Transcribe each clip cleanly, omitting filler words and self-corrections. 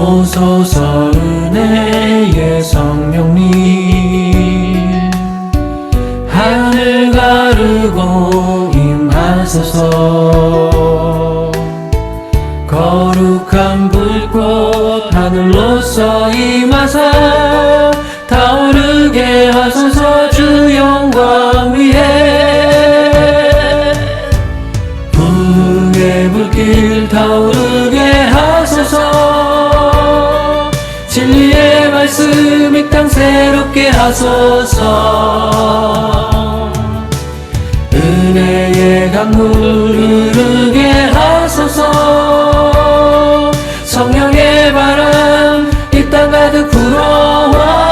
오소서 은혜의 성령님, 하늘 가르고 임하소서. 거룩한 불꽃 하늘로서 임하사 타오르게 하소서. 주 영광 위에 부흥의 불길 타오르게 하소서. 진리의 말씀 이 땅 새롭게 하소서. 은혜의 강물 흐르게 하소서. 성령의 바람 이 땅 가득 불어와.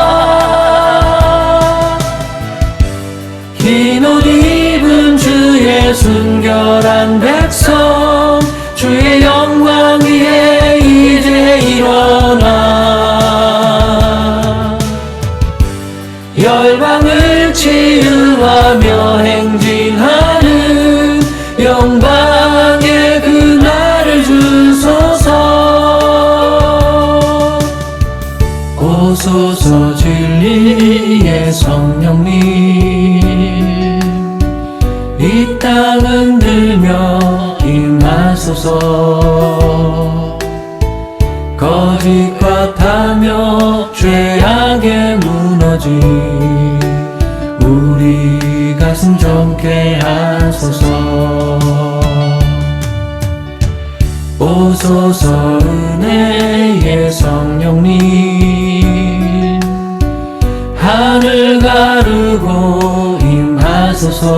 흰 옷 입은 주의 순결한 백성, 주의 영광 위에 이제 일어나. 열방을 치유하며 행진하는 영광의 그날을 주소서. 오소서 진리의 성령님, 이 땅 흔들며 임하소서. 거짓과 탐욕 죄악에 무너진 우리 가슴 젊게 하소서. 오소서 은혜의 성령님, 하늘 가르고 임하소서.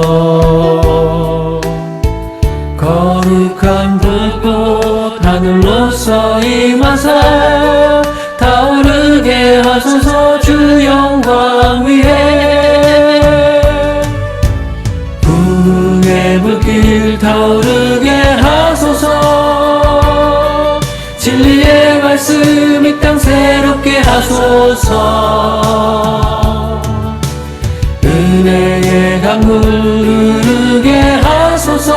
거룩한 불꽃 하늘로서 임하사 타오르게 하소서. 주 영광 위에 부흥의 불길 타오르게 하소서. 진리의 말씀 이 땅 새롭게 하소서. 은혜의 강물 흐르게 하소서.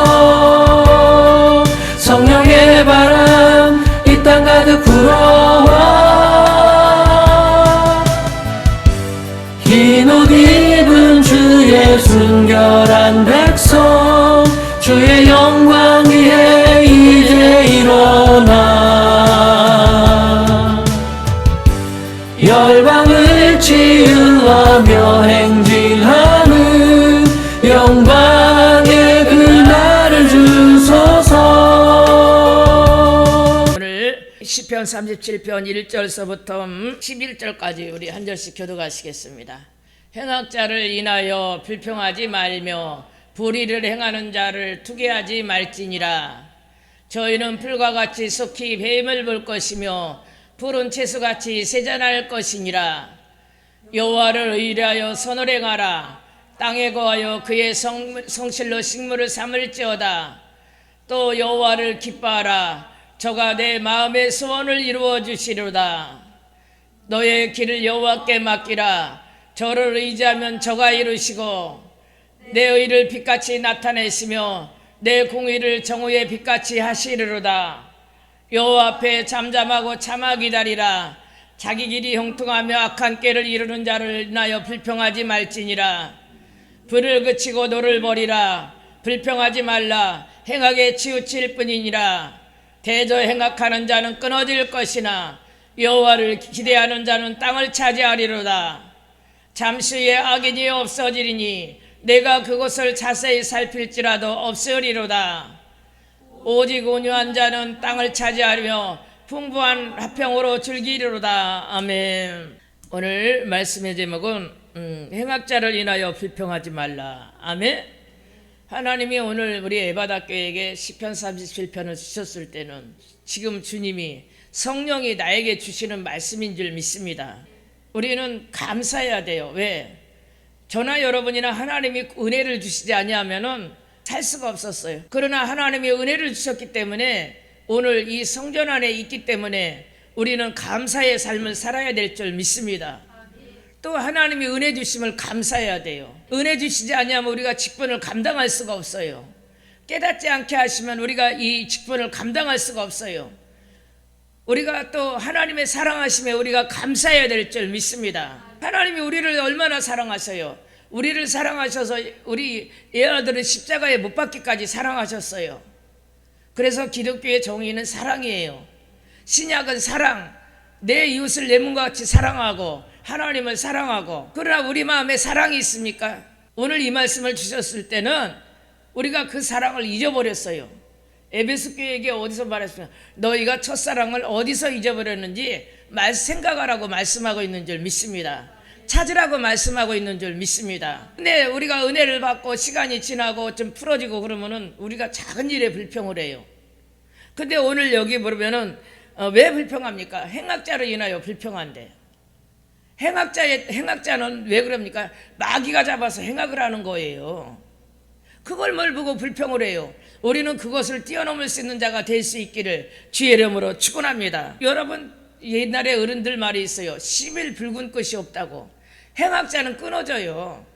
성령의 바람 이 땅 가득 불어와. 흰 옷 입은 주의 순결한 백성, 주의 영광 위에 이제 일어나. 열방을 치유하며 행진하는 영광의 그날을 주소서. 오늘 시편 37편 1절서부터 11절까지 우리 한 절씩 교독하시겠습니다. 행악자를 인하여 불평하지 말며 불의를 행하는 자를 투기하지 말지니라. 저희는 풀과 같이 속히 뱀을 볼 것이며 푸른 채소같이 세잔할 것이니라. 여호와를 의뢰하여 선을 행하라. 땅에 거하여 그의 성실로 식물을 삼을지어다. 또 여호와를 기뻐하라. 저가 내 마음의 소원을 이루어 주시리로다. 너의 길을 여호와께 맡기라. 저를 의지하면 저가 이루시고 내 의를 빛같이 나타내시며 내 공의를 정오의 빛같이 하시리로다. 여호와 앞에 잠잠하고 참아 기다리라. 자기 길이 형통하며 악한 꾀를 이루는 자를 인하여 불평하지 말지니라. 불을 그치고 노를 버리라. 불평하지 말라. 행악에 치우칠 뿐이니라. 대저 행악하는 자는 끊어질 것이나 여호와를 기대하는 자는 땅을 차지하리로다. 잠시 후에 악인이 없어지리니 내가 그곳을 자세히 살필지라도 없으리로다. 오직 온유한 자는 땅을 차지하며 풍부한 화평으로 즐기리로다. 아멘. 오늘 말씀의 제목은 행악자를 인하여 불평하지 말라. 아멘. 하나님이 오늘 우리 에바다교회에게 시편 37편을 주셨을 때는 지금 주님이 성령이 나에게 주시는 말씀인 줄 믿습니다. 우리는 감사해야 돼요. 왜? 저나 여러분이나 하나님이 은혜를 주시지 아니하면은 살 수가 없었어요. 그러나 하나님이 은혜를 주셨기 때문에 오늘 이 성전 안에 있기 때문에 우리는 감사의 삶을 살아야 될 줄 믿습니다. 또 하나님이 은혜 주심을 감사해야 돼요. 은혜 주시지 아니하면 우리가 직분을 감당할 수가 없어요. 깨닫지 않게 하시면 우리가 이 직분을 감당할 수가 없어요. 우리가 또 하나님의 사랑하심에 우리가 감사해야 될 줄 믿습니다. 하나님이 우리를 얼마나 사랑하셔요. 우리를 사랑하셔서 우리 애아들을 십자가에 못 박기까지 사랑하셨어요. 그래서 기독교의 정의는 사랑이에요. 신약은 사랑, 내 이웃을 내 몸과 같이 사랑하고 하나님을 사랑하고. 그러나 우리 마음에 사랑이 있습니까? 오늘 이 말씀을 주셨을 때는 우리가 그 사랑을 잊어버렸어요. 에베소 교회에게 어디서 말했습니까? 너희가 첫사랑을 어디서 잊어버렸는지 생각하라고 말씀하고 있는 줄 믿습니다. 찾으라고 말씀하고 있는 줄 믿습니다. 근데 우리가 은혜를 받고 시간이 지나고 좀 풀어지고 그러면은 우리가 작은 일에 불평을 해요. 근데 오늘 여기 보면은 왜 불평합니까? 행악자로 인하여 불평한대. 행악자는 왜 그럽니까? 마귀가 잡아서 행악을 하는 거예요. 그걸 뭘 보고 불평을 해요? 우리는 그것을 뛰어넘을 수 있는 자가 될 수 있기를 주의 이름으로 축원합니다. 여러분, 옛날에 어른들 말이 있어요. 10일 붉은 끝이 없다고. 행악자는 끊어져요.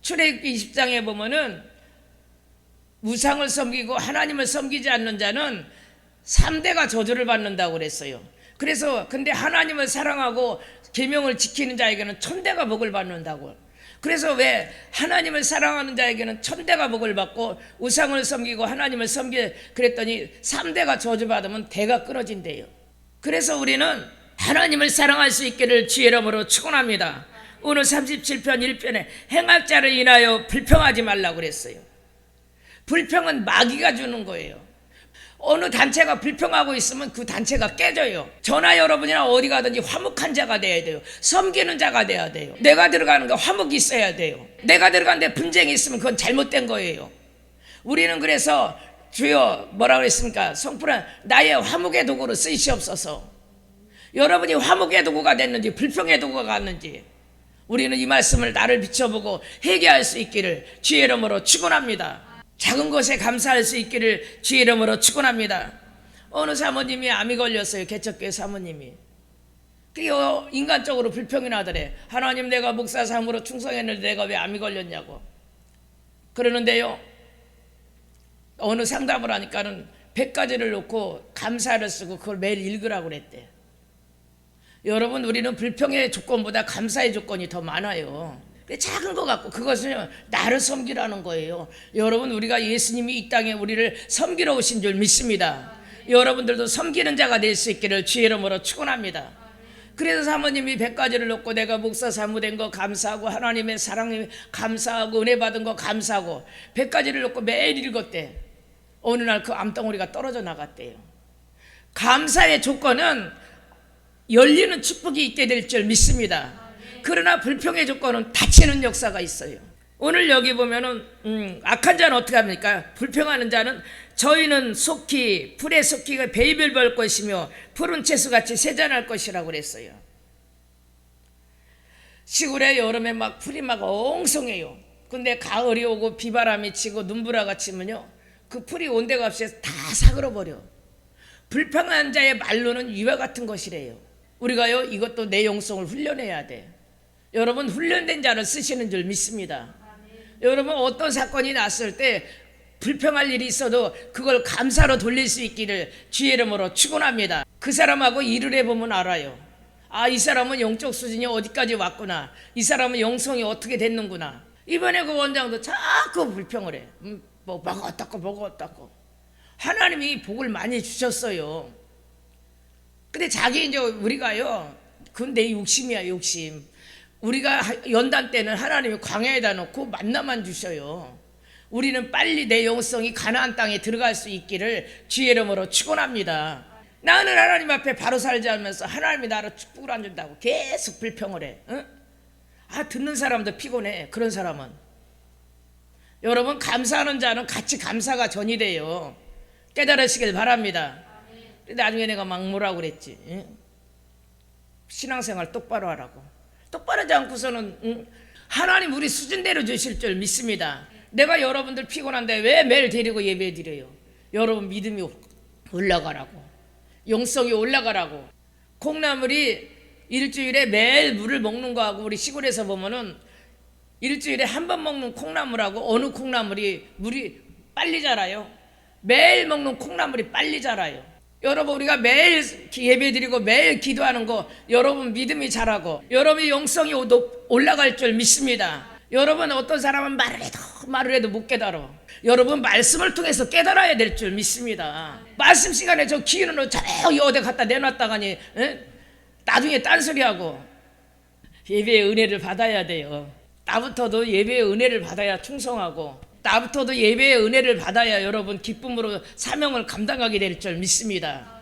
출애굽기 20장에 보면은 우상을 섬기고 하나님을 섬기지 않는 자는 3대가 저주를 받는다고 그랬어요. 그래서 근데 하나님을 사랑하고 계명을 지키는 자에게는 1000대가 복을 받는다고. 그래서 왜 하나님을 사랑하는 자에게는 1000대가 복을 받고 우상을 섬기고 하나님을 그랬더니 3대가 저주받으면 대가 끊어진대요. 그래서 우리는 하나님을 사랑할 수 있기를 주의 이름으로 축원합니다. 오늘 37편 1편에 행악자를 인하여 불평하지 말라고 그랬어요. 불평은 마귀가 주는 거예요. 어느 단체가 불평하고 있으면 그 단체가 깨져요. 저나 여러분이나 어디 가든지 화목한 자가 돼야 돼요. 섬기는 자가 돼야 돼요. 내가 들어가는 거 화목이 있어야 돼요. 내가 들어가는데 분쟁이 있으면 그건 잘못된 거예요. 우리는 그래서 주여 뭐라고 그랬습니까? 성부는 나의 화목의 도구로 쓰시옵소서. 여러분이 화목의 도구가 됐는지 불평의 도구가 갔는지 우리는 이 말씀을 나를 비춰보고 회개할 수 있기를 주의 이름으로 축원합니다. 작은 것에 감사할 수 있기를 주의 이름으로 축원합니다. 어느 사모님이 암이 걸렸어요. 개척교회 사모님이. 그게 인간적으로 불평이 나더래. 하나님, 내가 목사 삶으로 충성했는데 내가 왜 암이 걸렸냐고. 그러는데요, 어느 상담을 하니까는 100가지를 놓고 감사를 쓰고 그걸 매일 읽으라고 그랬대. 여러분, 우리는 불평의 조건보다 감사의 조건이 더 많아요. 작은 것 같고 그것은 나를 섬기라는 거예요. 여러분, 우리가 예수님이 이 땅에 우리를 섬기러 오신 줄 믿습니다. 여러분들도 섬기는 자가 될 수 있기를 주의 이름으로 축원합니다. 그래서 사모님이 100가지를 놓고 내가 목사 사무된 거 감사하고 하나님의 사랑에 감사하고 은혜 받은 거 감사하고 100가지를 놓고 매일 읽었대. 어느 날 그 암덩어리가 떨어져 나갔대요. 감사의 조건은 열리는 축복이 있게 될 줄 믿습니다. 그러나 불평의 조건은 닫히는 역사가 있어요. 오늘 여기 보면은 악한 자는 어떻게 합니까? 불평하는 자는 저희는 속히 풀에 속히가 베이벨 벌 것이며 푸른 채소같이 세잔할 것이라고 그랬어요. 시골에 여름에 막 풀이 막 엉성해요. 근데 가을이 오고 비바람이 치고 눈보라가 치면요, 그 풀이 온데가 없이 다 사그러버려. 불평한 자의 말로는 이와 같은 것이래요. 우리가요, 이것도 내 영성을 훈련해야 돼. 여러분, 훈련된 자를 쓰시는 줄 믿습니다. 여러분, 어떤 사건이 났을 때 불평할 일이 있어도 그걸 감사로 돌릴 수 있기를 주의 이름으로 축원합니다. 그 사람하고 일을 해보면 알아요. 아, 이 사람은 영적 수준이 어디까지 왔구나. 이 사람은 영성이 어떻게 됐는구나. 이번에 그 원장도 자꾸 불평을 해. 뭐 먹었다고. 하나님이 복을 많이 주셨어요. 근데 자기 이제 우리가요, 그건 내 욕심이야, 욕심. 우리가 연단 때는 하나님이 광야에다 놓고 만나만 주셔요. 우리는 빨리 내 영성이 가나안 땅에 들어갈 수 있기를 주의 이름으로 축원합니다. 나는 하나님 앞에 바로 살지 않으면서 하나님이 나를 축복을 안 준다고 계속 불평을 해. 응? 아, 듣는 사람도 피곤해. 그런 사람은. 여러분, 감사하는 자는 같이 감사가 전이 돼요. 깨달으시길 바랍니다. 나중에 내가 막 뭐라고 그랬지. 응? 신앙생활 똑바로 하라고. 똑바로 하지 않고서는 하나님 우리 수준대로 주실 줄 믿습니다. 내가 여러분들 피곤한데 왜 매일 데리고 예배 드려요? 여러분 믿음이 올라가라고, 영성이 올라가라고. 콩나물이 일주일에 매일 물을 먹는 거하고 우리 시골에서 보면은 일주일에 한 번 먹는 콩나물하고 어느 콩나물이 물이 빨리 자라요? 매일 먹는 콩나물이 빨리 자라요. 여러분 우리가 매일 예배드리고 매일 기도하는 거 여러분 믿음이 자라고 여러분의 영성이 올라갈 줄 믿습니다. 여러분 어떤 사람은 말을 해도 못 깨달아. 여러분 말씀을 통해서 깨달아야 될 줄 믿습니다. 말씀 시간에 저 기운을 저기 어디 갖다 내놨다가니 나중에 딴소리하고. 예배의 은혜를 받아야 돼요. 나부터도 예배의 은혜를 받아야 충성하고 나부터도 예배의 은혜를 받아야 여러분 기쁨으로 사명을 감당하게 될 줄 믿습니다.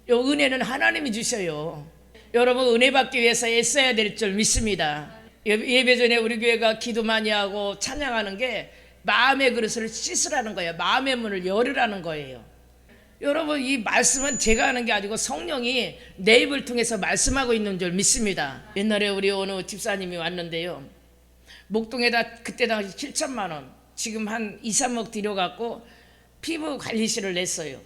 요 은혜는 하나님이 주셔요. 여러분 은혜 받기 위해서 애써야 될 줄 믿습니다. 예배 전에 우리 교회가 기도 많이 하고 찬양하는 게 마음의 그릇을 씻으라는 거예요. 마음의 문을 열으라는 거예요. 여러분 이 말씀은 제가 하는 게 아니고 성령이 내 입을 통해서 말씀하고 있는 줄 믿습니다. 옛날에 우리 어느 집사님이 왔는데요, 목동에다 그때 당시 7천만 원, 지금 한 2, 3억 들여갖고 피부 관리실을 냈어요.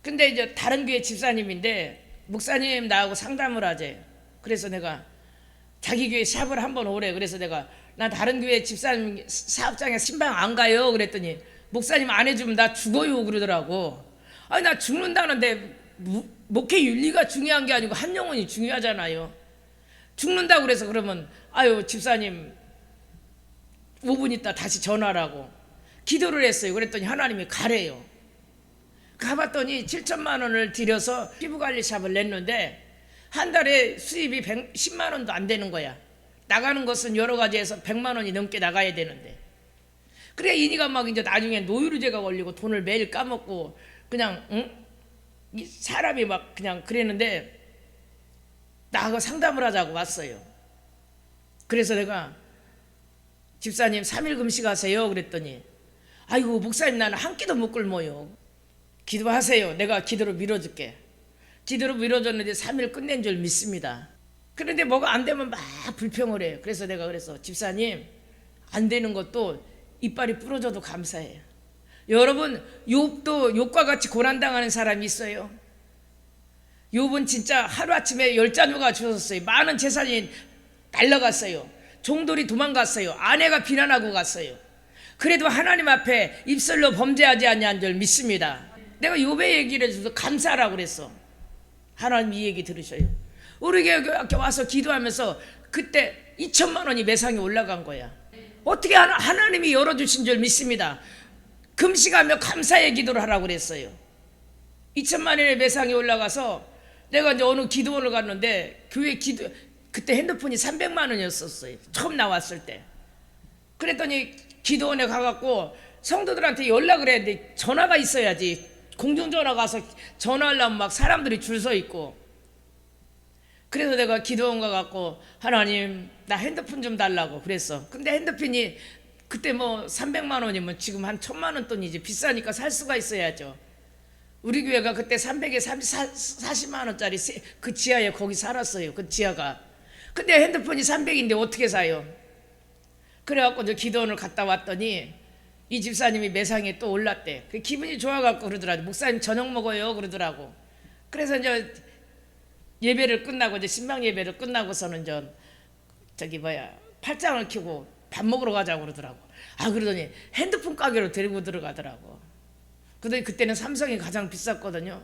근데 이제 다른 교회 집사님인데 목사님 나하고 상담을 하재. 그래서 내가 자기 교회 샵을 한번 오래. 그래서 내가 나 다른 교회 집사님 사업장에 신방 안 가요 그랬더니 목사님 안 해주면 나 죽어요 그러더라고. 아니 나 죽는다는데 목회 윤리가 중요한 게 아니고 한 영혼이 중요하잖아요. 죽는다고 그래서 그러면 아유 집사님 5분 있다 다시 전화라고 기도를 했어요. 그랬더니 하나님이 가래요. 가봤더니 7천만 원을 들여서 피부관리 샵을 냈는데 한 달에 수입이 10만 원도 안 되는 거야. 나가는 것은 여러 가지에서 100만 원이 넘게 나가야 되는데. 그래 이니가 막 이제 나중에 노이로제가 걸리고 돈을 매일 까먹고 그냥 이 사람이 막 그냥 그랬는데 나하고 상담을 하자고 왔어요. 그래서 내가 집사님 3일 금식하세요 그랬더니 아이고 목사님 나는 한 끼도 못 굶어요. 기도하세요. 내가 기도로 밀어줄게. 기도로 밀어줬는데 3일 끝낸 줄 믿습니다. 그런데 뭐가 안 되면 막 불평을 해요. 그래서 내가 그래서 집사님 안 되는 것도 이빨이 부러져도 감사해요. 여러분 욥도 욥과 같이 고난당하는 사람이 있어요. 욥은 진짜 하루아침에 열자녀가 죽었어요. 많은 재산이 날라갔어요. 종들이 도망갔어요. 아내가 비난하고 갔어요. 그래도 하나님 앞에 입술로 범죄하지 않냐는 줄 믿습니다. 내가 욥의 얘기를 해줘서 감사하라고 그랬어. 하나님 이 얘기 들으셔요. 우리 교회 와서 기도하면서 그때 2천만 원이 매상에 올라간 거야. 어떻게 하나님이 열어주신 줄 믿습니다. 금식하며 감사의 기도를 하라고 그랬어요. 2천만 원의 매상이 올라가서 내가 이제 어느 기도원을 갔는데 교회 기도 그때 핸드폰이 300만 원이었었어요. 처음 나왔을 때. 그랬더니 기도원에 가갖고 성도들한테 연락을 해야 돼. 전화가 있어야지. 공중전화 가서 전화하려면 막 사람들이 줄 서 있고. 그래서 내가 기도원 가갖고 하나님 나 핸드폰 좀 달라고 그랬어. 근데 핸드폰이 그때 뭐 300만 원이면 지금 한 1000만 원 돈이지. 비싸니까 살 수가 있어야죠. 우리 교회가 그때 300에 40만 원짜리 그 지하에 거기 살았어요. 그 지하가. 근데 핸드폰이 300인데 어떻게 사요? 그래갖고 이제 기도원을 갔다 왔더니 이 집사님이 매상에 또 올랐대. 그 기분이 좋아갖고 그러더라고. 목사님 저녁 먹어요 그러더라고. 그래서 이제 예배를 끝나고 이제 신방 예배를 끝나고서는 팔짱을 켜고 밥 먹으러 가자고 그러더라고. 아 그러더니 핸드폰 가게로 데리고 들어가더라고. 그러더니 그때는 삼성이 가장 비쌌거든요.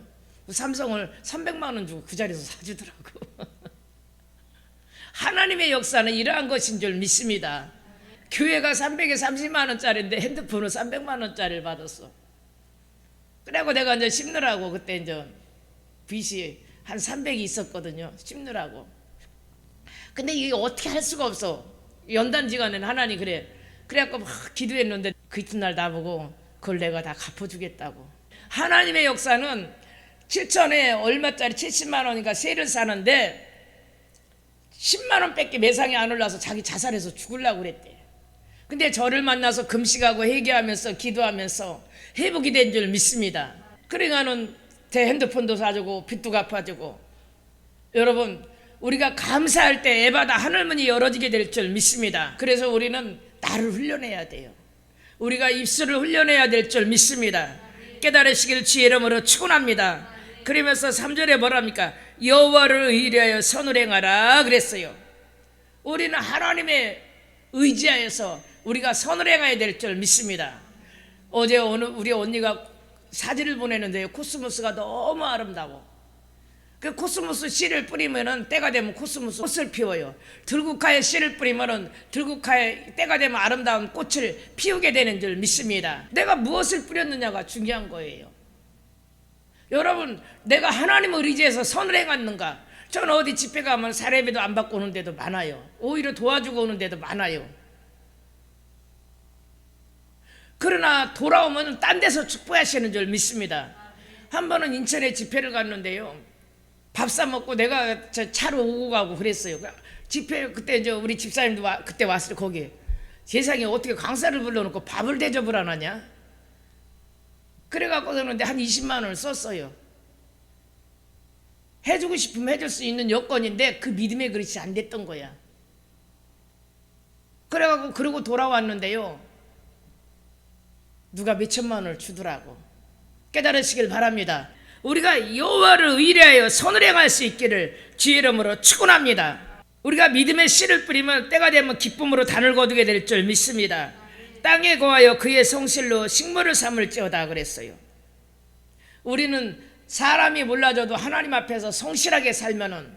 삼성을 300만 원 주고 그 자리에서 사주더라고. 하나님의 역사는 이러한 것인 줄 믿습니다. 교회가 300에 30만 원짜리인데 핸드폰을 300만 원짜리를 받았어. 그래고 내가 이제 심느라고 그때 이제 빚이 한 300이 있었거든요. 심느라고. 근데 이게 어떻게 할 수가 없어. 연단지간에는 하나님 그래. 그래갖고 막 기도했는데 그 이튿날 나보고 그걸 내가 다 갚아주겠다고. 하나님의 역사는 7천에 얼마짜리 70만 원인가 세를 사는데 10만 원 밖에 매상이 안 올라서 자기 자살해서 죽으려고 그랬대. 근데 저를 만나서 금식하고 회개하면서 기도하면서 회복이 된 줄 믿습니다. 그러니까는 제 핸드폰도 사주고 빚도 갚아주고. 여러분 우리가 감사할 때 에바다 하늘문이 열어지게 될 줄 믿습니다. 그래서 우리는 나를 훈련해야 돼요. 우리가 입술을 훈련해야 될 줄 믿습니다. 깨달으시길 주의 이름으로 축원합니다. 그러면서 3절에 뭐랍니까? 여호와를 의뢰하여 선을 행하라 그랬어요. 우리는 하나님의 의지하여서 우리가 선을 행해야 될 줄 믿습니다. 어제 우리 언니가 사진을 보내는데요. 코스모스가 너무 아름다워. 그 코스모스 씨를 뿌리면은 때가 되면 코스모스 꽃을 피워요. 들국화에 씨를 뿌리면은 들국화에 때가 되면 아름다운 꽃을 피우게 되는 줄 믿습니다. 내가 무엇을 뿌렸느냐가 중요한 거예요. 여러분, 내가 하나님을 의지해서 선을 행했는가? 저는 어디 집회 가면 사례비도 안 받고 오는 데도 많아요. 오히려 도와주고 오는 데도 많아요. 그러나 돌아오면 딴 데서 축복하시는 줄 믿습니다. 한 번은 인천에 집회를 갔는데요. 밥 사 먹고 내가 저 차로 오고 가고 그랬어요. 집회 그때 이제 우리 집사님도 그때 왔을 때 거기 세상에 어떻게 강사를 불러놓고 밥을 대접을 안 하냐? 그래갖고 그러는데 한 20만 원을 썼어요. 해주고 싶으면 해줄 수 있는 여건인데 그 믿음의 그릇이 안 됐던 거야. 그래갖고 그러고 돌아왔는데요. 누가 몇 천만 원을 주더라고. 깨달으시길 바랍니다. 우리가 여호와를 의뢰하여 선을 행할 수 있기를 주의 이름으로 축원합니다. 우리가 믿음의 씨를 뿌리면 때가 되면 기쁨으로 단을 거두게 될 줄 믿습니다. 땅에 거하여 그의 성실로 식물을 삼을지어다 그랬어요. 우리는 사람이 몰라줘도 하나님 앞에서 성실하게 살면은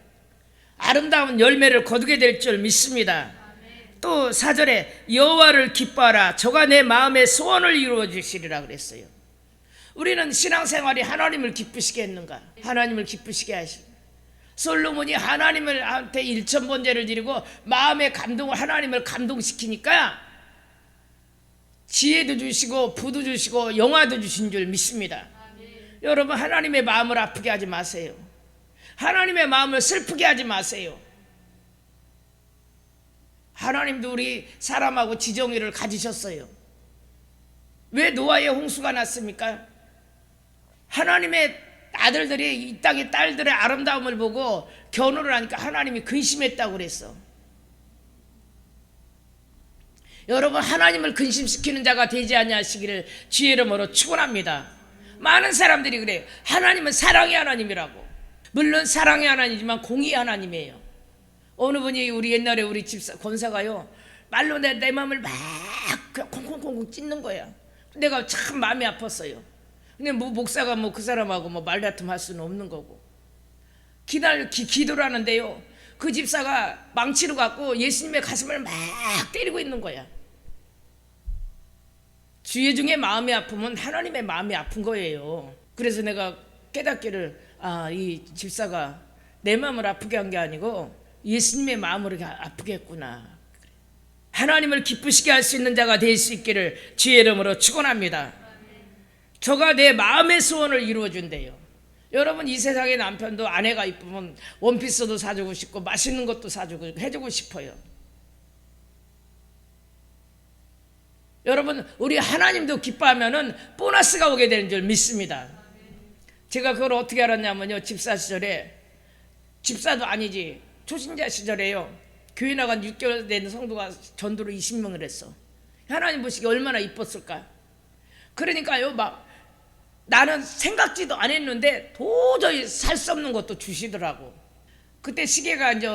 아름다운 열매를 거두게 될 줄 믿습니다. 또 4절에 여호와를 기뻐하라 저가 내 마음의 소원을 이루어 주시리라 그랬어요. 우리는 신앙생활이 하나님을 기쁘시게 했는가? 하나님을 기쁘시게 하시. 솔로몬이 하나님을 한테 일천번제를 드리고 마음의 감동을 하나님을 감동시키니까 지혜도 주시고 부도 주시고 영화도 주신 줄 믿습니다. 여러분, 하나님의 마음을 아프게 하지 마세요. 하나님의 마음을 슬프게 하지 마세요. 하나님도 우리 사람하고 지정의를 가지셨어요. 왜 노아의 홍수가 났습니까? 하나님의 아들들이 이 땅의 딸들의 아름다움을 보고 견우를 하니까 하나님이 근심했다고 그랬어. 여러분, 하나님을 근심시키는 자가 되지 아니하시기를 주의 이름으로 축원합니다. 많은 사람들이 그래요. 하나님은 사랑의 하나님이라고. 물론 사랑의 하나님이지만 공의의 하나님이에요. 어느 분이 우리 옛날에 우리 집사 권사가요, 말로 내 마음을 막 콩콩콩콩 찢는 거야. 내가 참 마음이 아팠어요. 근데 뭐 목사가 뭐 그 사람하고 뭐 말다툼 할 수는 없는 거고. 기도를 하는데요, 그 집사가 망치로 갖고 예수님의 가슴을 막 때리고 있는 거야. 주의 중에 마음이 아프면 하나님의 마음이 아픈 거예요. 그래서 내가 깨닫기를, 이 집사가 내 마음을 아프게 한 게 아니고 예수님의 마음을 아프게 했구나. 하나님을 기쁘시게 할 수 있는 자가 될 수 있기를 주의 이름으로 축원합니다. 저가 내 마음의 소원을 이루어준대요. 여러분, 이 세상의 남편도 아내가 이쁘면 원피스도 사주고 싶고 맛있는 것도 사주고 해주고 싶어요. 여러분, 우리 하나님도 기뻐하면은 보너스가 오게 되는 줄 믿습니다. 제가 그걸 어떻게 알았냐면요, 집사 시절에, 집사도 아니지 초신자 시절에요, 교회 나간 6개월 된 성도가 전도로 20명을 했어. 하나님 보시기 얼마나 이뻤을까. 그러니까요, 막 나는 생각지도 안 했는데 도저히 살 수 없는 것도 주시더라고. 그때 시계가 이제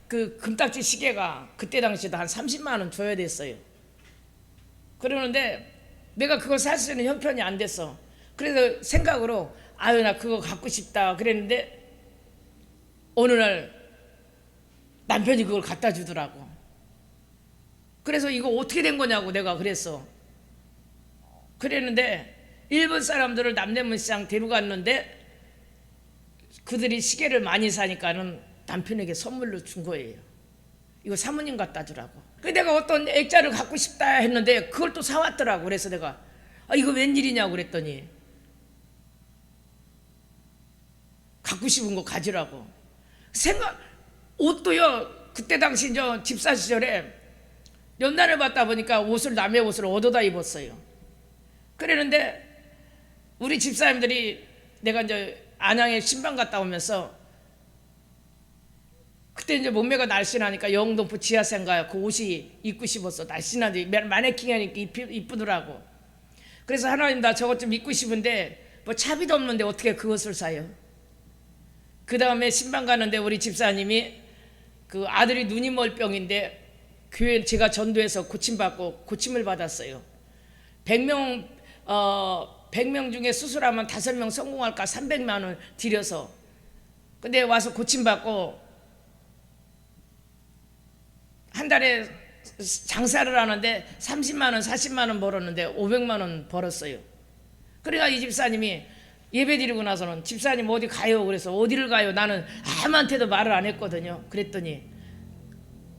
그 금딱지 시계가 그때 당시에도 한 30만 원 줘야 됐어요. 그러는데 내가 그걸 살 수 있는 형편이 안 됐어. 그래서 생각으로 나 그거 갖고 싶다 그랬는데 어느 날 남편이 그걸 갖다 주더라고. 그래서 이거 어떻게 된 거냐고 내가 그랬어. 그랬는데 일본 사람들을 남대문시장 데려갔는데 그들이 시계를 많이 사니까는 남편에게 선물로 준 거예요. 이거 사모님 갖다 주라고. 그 내가 어떤 액자를 갖고 싶다 했는데 그걸 또 사왔더라고. 그래서 내가 이거 웬일이냐고 그랬더니 갖고 싶은 거 가지라고. 옷도요, 그때 당시 저 집사 시절에 연단을 받다 보니까 남의 옷을 얻어다 입었어요. 그랬는데 우리 집사님들이, 내가 이제 안양에 신방 갔다 오면서 그때 이제 몸매가 날씬하니까 영동포 지하생가 그 옷이 입고 싶었어. 날씬한데 마네킹하니까 이쁘더라고. 그래서 하나님, 나 저것 좀 입고 싶은데 뭐 차비도 없는데 어떻게 그것을 사요? 그 다음에 신방 가는데 우리 집사님이 그 아들이 눈이 멀병인데 교회 제가 전도해서 고침을 받았어요. 100명 100명 중에 수술하면 5명 성공할까 300만 원 들여서. 근데 와서 고침받고 한 달에 장사를 하는데 30만 원 40만 원 벌었는데 500만 원 벌었어요. 그러니까 이 집사님이 예배 드리고 나서는 집사님 어디 가요? 그래서 어디를 가요? 나는 아무한테도 말을 안 했거든요. 그랬더니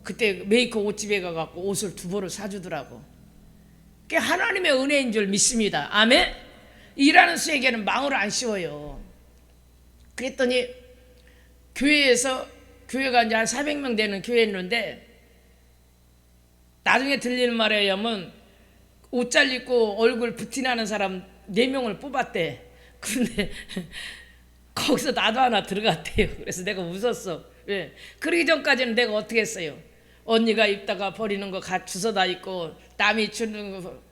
그때 메이커 옷집에 가갖고 옷을 2벌을 사주더라고. 그게 하나님의 은혜인 줄 믿습니다. 아멘. 일하는 수에게는 망을 안 씌워요. 그랬더니 교회가 이제 한 400명 되는 교회였는데 나중에 들리는 말에 의하면 옷 잘 입고 얼굴 부티나는 사람 4명을 뽑았대. 근데 거기서 나도 하나 들어갔대요. 그래서 내가 웃었어. 왜? 그러기 전까지는 내가 어떻게 했어요? 언니가 입다가 버리는 거 주워다 입고 남이 주는 거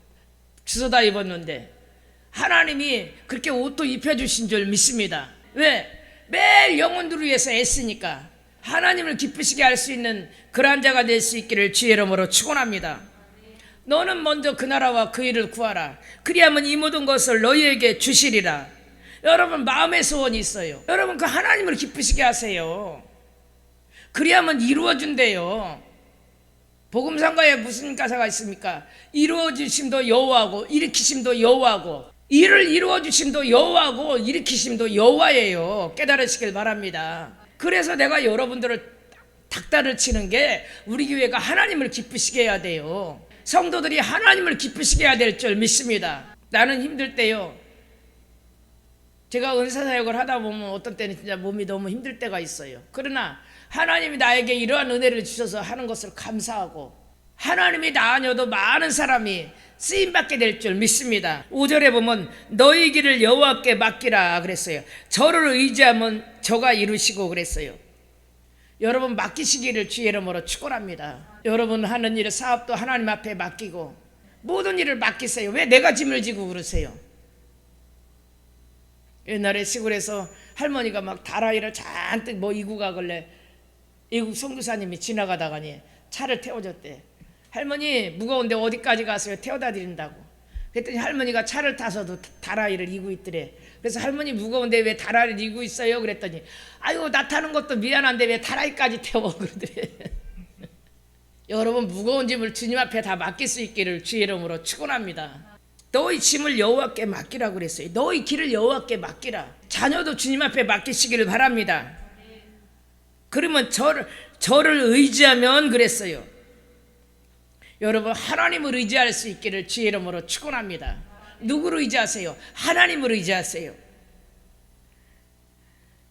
주워다 입었는데 하나님이 그렇게 옷도 입혀주신 줄 믿습니다. 왜? 매일 영혼들을 위해서 애쓰니까 하나님을 기쁘시게 할 수 있는 그러한 자가 될 수 있기를 주의 이름으로 축원합니다. 너는 먼저 그 나라와 그 일을 구하라. 그리하면 이 모든 것을 너희에게 주시리라. 여러분 마음의 소원이 있어요. 여러분 그 하나님을 기쁘시게 하세요. 그리하면 이루어준대요. 복음상가에 무슨 가사가 있습니까? 이루어주심도 여호와고 일으키심도 여호와고, 일을 이루어주심도 여호와고 일으키심도 여호와예요. 깨달으시길 바랍니다. 그래서 내가 여러분들을 닥달을 치는 게 우리 교회가 하나님을 기쁘시게 해야 돼요. 성도들이 하나님을 기쁘시게 해야 될 줄 믿습니다. 나는 힘들 때요, 제가 은사사역을 하다 보면 어떤 때는 진짜 몸이 너무 힘들 때가 있어요. 그러나 하나님이 나에게 이러한 은혜를 주셔서 하는 것을 감사하고 하나님이 나 아니어도 많은 사람이 쓰임받게 될 줄 믿습니다. 5절에 보면 너희 길을 여호와께 맡기라 그랬어요. 저를 의지하면 저가 이루시고 그랬어요. 여러분 맡기시기를 주의 이름으로 축원합니다. 여러분 하는 일 사업도 하나님 앞에 맡기고 모든 일을 맡기세요. 왜 내가 짐을 지고 그러세요? 옛날에 시골에서 할머니가 막 다라이를 잔뜩 이고 가길래 이국 선교사님이 지나가다가니 차를 태워줬대. 할머니 무거운데 어디까지 가세요? 태워다 드린다고. 그랬더니 할머니가 차를 타서도 다라이를 이고 있더래. 그래서 할머니 무거운데 왜 다라이를 이고 있어요? 그랬더니 아유 나 타는 것도 미안한데 왜 다라이까지 태워 그러더래. 여러분 무거운 짐을 주님 앞에 다 맡길 수 있기를 주의 이름으로 축원합니다. 너희 짐을 여호와께 맡기라고 그랬어요. 너희 길을 여호와께 맡기라. 자녀도 주님 앞에 맡기시기를 바랍니다. 그러면 저를 의지하면 그랬어요. 여러분 하나님을 의지할 수 있기를 주의 이름으로 축원합니다. 누구를 의지하세요? 하나님을 의지하세요.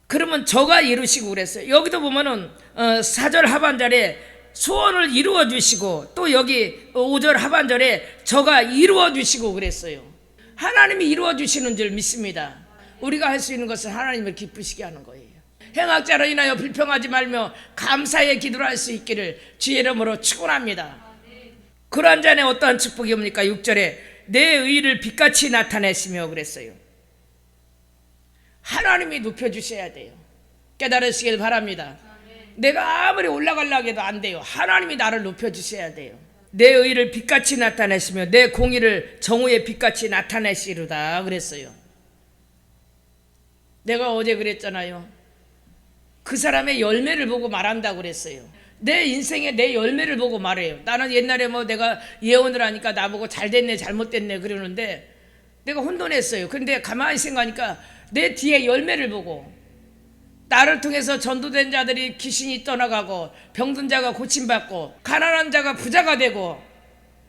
그러면 저가 이루시고 그랬어요. 여기도 보면은 4절 하반절에 소원을 이루어 주시고 또 여기 5절 하반절에 저가 이루어 주시고 그랬어요. 하나님이 이루어 주시는 줄 믿습니다. 우리가 할 수 있는 것은 하나님을 기쁘시게 하는 거예요. 행악자로 인하여 불평하지 말며 감사의 기도를 할 수 있기를 주의 이름으로 축원합니다. 그러한 자는 어떠한 축복이 옵니까? 6절에 내 의를 빛같이 나타내시며 그랬어요. 하나님이 높여주셔야 돼요. 깨달으시길 바랍니다. 내가 아무리 올라가려고 해도 안 돼요. 하나님이 나를 높여주셔야 돼요. 내 의를 빛같이 나타내시며 내 공의를 정오의 빛같이 나타내시리다 그랬어요. 내가 어제 그랬잖아요. 그 사람의 열매를 보고 말한다고 그랬어요. 내 인생에 내 열매를 보고 말해요. 나는 옛날에 내가 예언을 하니까 나보고 잘됐네 잘못됐네 그러는데 내가 혼돈했어요. 근데 가만히 생각하니까 내 뒤에 열매를 보고 나를 통해서 전도된 자들이 귀신이 떠나가고 병든 자가 고침받고 가난한 자가 부자가 되고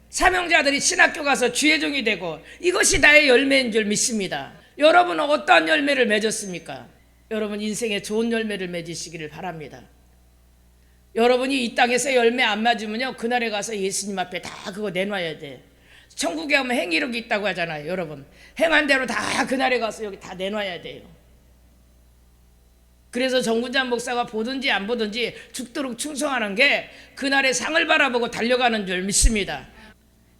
사명자들이 신학교 가서 주의 종이 되고 이것이 나의 열매인 줄 믿습니다. 여러분은 어떠한 열매를 맺었습니까? 여러분 인생에 좋은 열매를 맺으시기를 바랍니다. 여러분이 이 땅에서 열매 안 맞으면요 그날에 가서 예수님 앞에 다 그거 내놔야 돼. 천국에 가면 행위력이 있다고 하잖아요. 여러분 행한 대로 다 그날에 가서 여기 다 내놔야 돼요. 그래서 정군장 목사가 보든지 안 보든지 죽도록 충성하는 게 그날의 상을 바라보고 달려가는 줄 믿습니다.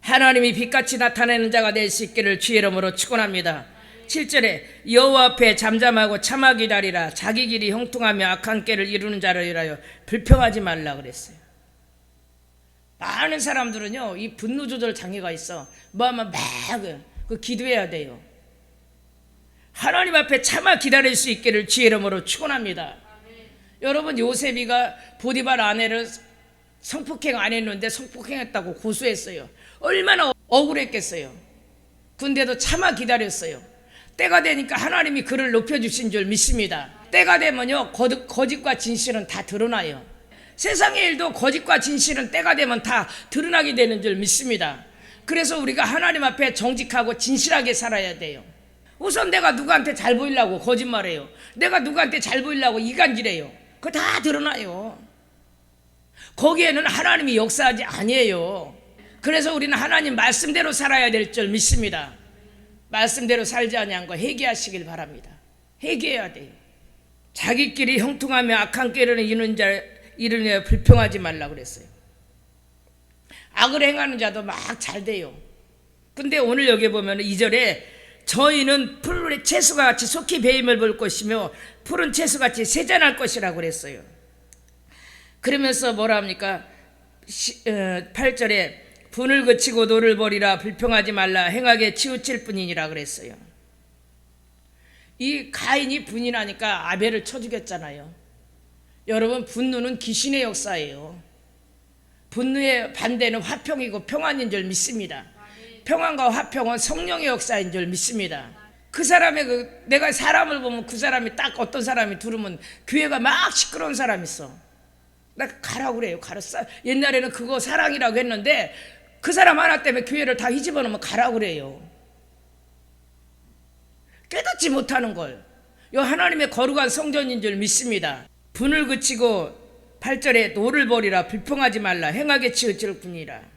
하나님이 빛같이 나타내는 자가 될 수 있기를 주의 이름으로 축원합니다. 7절에 여호와 앞에 잠잠하고 참아 기다리라. 자기 길이 형통하며 악한 꾀를 이루는 자를 위하여 불평하지 말라 그랬어요. 많은 사람들은요 이 분노 조절 장애가 있어. 뭐하면 막 기도해야 돼요. 하나님 앞에 참아 기다릴 수 있기를 주의 이름으로 축원합니다. 여러분, 요셉이가 보디발 아내를 성폭행 안 했는데 성폭행했다고 고소했어요. 얼마나 억울했겠어요. 근데도 참아 기다렸어요. 때가 되니까 하나님이 그를 높여주신 줄 믿습니다. 때가 되면요, 거짓과 진실은 다 드러나요. 세상의 일도 거짓과 진실은 때가 되면 다 드러나게 되는 줄 믿습니다. 그래서 우리가 하나님 앞에 정직하고 진실하게 살아야 돼요. 우선 내가 누구한테 잘 보이려고 거짓말해요. 내가 누구한테 잘 보이려고 이간질해요. 그거 다 드러나요. 거기에는 하나님이 역사하지 아니에요. 그래서 우리는 하나님 말씀대로 살아야 될 줄 믿습니다. 말씀대로 살지 아니한 거 회개하시길 바랍니다. 회개해야 돼요. 자기끼리 형통하며 악한 꾀를 이르며 불평하지 말라 그랬어요. 악을 행하는 자도 막 잘 돼요. 근데 오늘 여기 보면 2절에 저희는 푸른 채소가 같이 속히 배임을 볼 것이며 푸른 채소같이 세잔할 것이라고 그랬어요. 그러면서 뭐라 합니까? 8절에 분을 그치고 노를 버리라 불평하지 말라 행하게 치우칠 뿐이니라 그랬어요. 이 가인이 분이나니까 아벨을 쳐 죽였잖아요. 여러분, 분노는 귀신의 역사예요. 분노의 반대는 화평이고 평안인 줄 믿습니다. 평안과 화평은 성령의 역사인 줄 믿습니다. 그 사람의 내가 사람을 보면 그 사람이 딱 어떤 사람이 들으면 교회가 막 시끄러운 사람 있어. 나 가라고 그래요. 옛날에는 그거 사랑이라고 했는데 그 사람 하나 때문에 교회를 다 뒤집어 놓으면 가라고 그래요. 깨닫지 못하는 걸. 요 하나님의 거룩한 성전인 줄 믿습니다. 분을 그치고 8절에 노를 버리라 불평하지 말라 행하게 치우칠 뿐이라.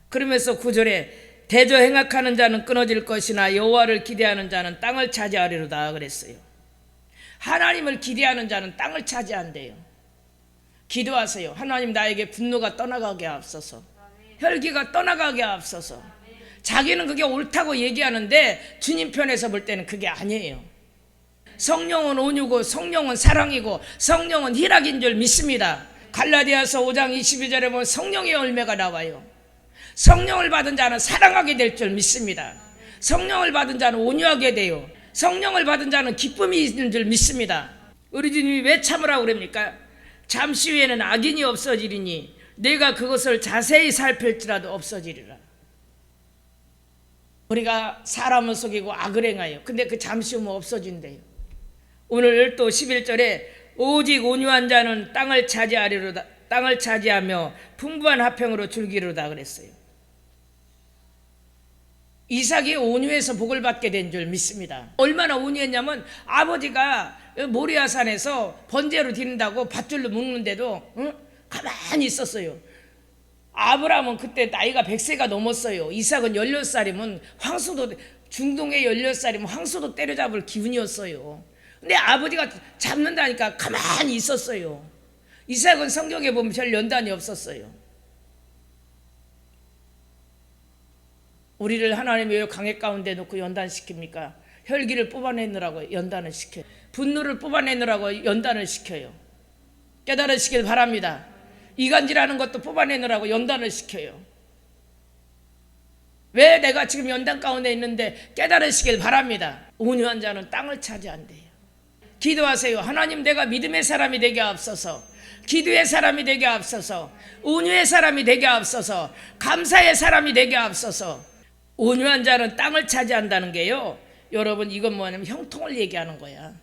그러면서 9절에 대저 행악하는 자는 끊어질 것이나 여호와를 기대하는 자는 땅을 차지하리로다 그랬어요. 하나님을 기대하는 자는 땅을 차지한대요. 기도하세요. 하나님, 나에게 분노가 떠나가게 앞서서, 혈기가 떠나가게 앞서서. 자기는 그게 옳다고 얘기하는데 주님 편에서 볼 때는 그게 아니에요. 성령은 온유고 성령은 사랑이고 성령은 희락인 줄 믿습니다. 갈라디아서 5장 22절에 보면 성령의 열매가 나와요. 성령을 받은 자는 사랑하게 될 줄 믿습니다. 성령을 받은 자는 온유하게 돼요. 성령을 받은 자는 기쁨이 있는 줄 믿습니다. 우리 주님이 왜 참으라고 그럽니까? 잠시 후에는 악인이 없어지리니 내가 그것을 자세히 살필지라도 없어지리라. 우리가 사람을 속이고 악을 행하여 근데 그 잠시 후면 없어진대요. 오늘 또 11절에 오직 온유한 자는 땅을 차지하리로다, 땅을 차지하며 풍부한 화평으로 줄기로다 그랬어요. 이삭이 온유해서 복을 받게 된 줄 믿습니다. 얼마나 온유했냐면 아버지가 모리아산에서 번제로 드린다고 밧줄로 묶는데도 가만히 있었어요. 아브라함은 그때 나이가 100세가 넘었어요. 이삭은 16살이면 중동의 16살이면 황소도 때려잡을 기운이었어요. 근데 아버지가 잡는다니까 가만히 있었어요. 이삭은 성경에 보면 별 연단이 없었어요. 우리를 하나님이 왜 강해 가운데 놓고 연단시킵니까? 혈기를 뽑아내느라고 연단을 시켜요. 분노를 뽑아내느라고 연단을 시켜요. 깨달으시길 바랍니다. 이간질하는 것도 뽑아내느라고 연단을 시켜요. 왜 내가 지금 연단 가운데 있는데 깨달으시길 바랍니다. 온유한 자는 땅을 차지한대요. 기도하세요. 하나님, 내가 믿음의 사람이 되게 앞서서, 기도의 사람이 되게 앞서서, 온유의 사람이 되게 앞서서, 감사의 사람이 되게 앞서서. 온유한 자는 땅을 차지한다는 게요, 여러분, 이건 뭐냐면 형통을 얘기하는 거야.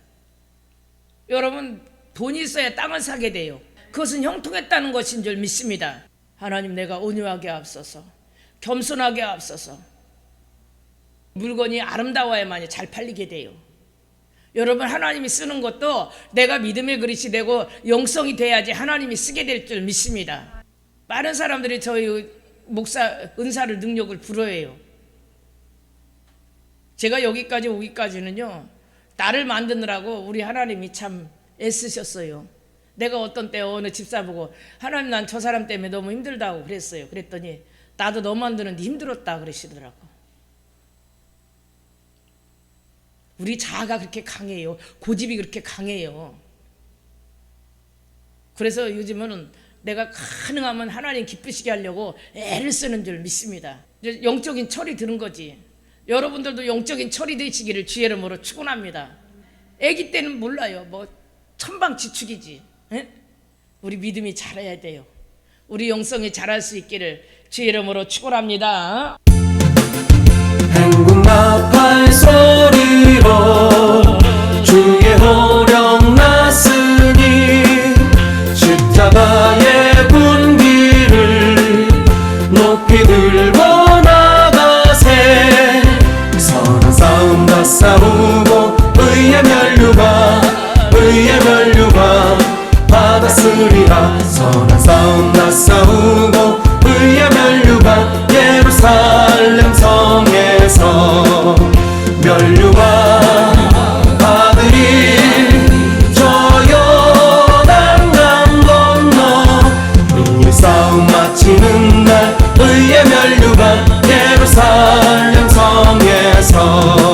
여러분, 돈이 있어야 땅을 사게 돼요. 그것은 형통했다는 것인 줄 믿습니다. 하나님, 내가 온유하게 앞서서, 겸손하게 앞서서. 물건이 아름다워야만이 잘 팔리게 돼요. 여러분, 하나님이 쓰는 것도 내가 믿음의 그릇이 되고 영성이 돼야지 하나님이 쓰게 될 줄 믿습니다. 많은 사람들이 저희 목사 은사를 능력을 부러워해요. 제가 여기까지 오기까지는요, 나를 만드느라고 우리 하나님이 참 애쓰셨어요. 내가 어떤 때 어느 집사 보고 하나님, 난 저 사람 때문에 너무 힘들다고 그랬어요. 그랬더니 나도 너 만드는데 힘들었다 그러시더라고. 우리 자아가 그렇게 강해요. 고집이 그렇게 강해요. 그래서 요즘은 내가 가능하면 하나님 기쁘시게 하려고 애를 쓰는 줄 믿습니다. 영적인 철이 드는 거지. 여러분들도 영적인 철이 되시기를 주의 이름으로 축원합니다. 아기 때는 몰라요. 뭐 천방지축이지. 에? 우리 믿음이 자라야 돼요. 우리 영성이 자랄 수 있기를 주의 이름으로 축원합니다. 행군 나팔 소리로 주의 호령 났으니 십자가의 분기를 높이 들고 나가세. 선한 싸움 다 싸우고 의의 면류관 받았으리라. 선한 싸움 다 싸우고 의의 면류관 예루살렘 성에서 면류관 받으리. 저 요단강 건너 의의 싸움 마치는 날 의의 면류관 예루살렘 성에서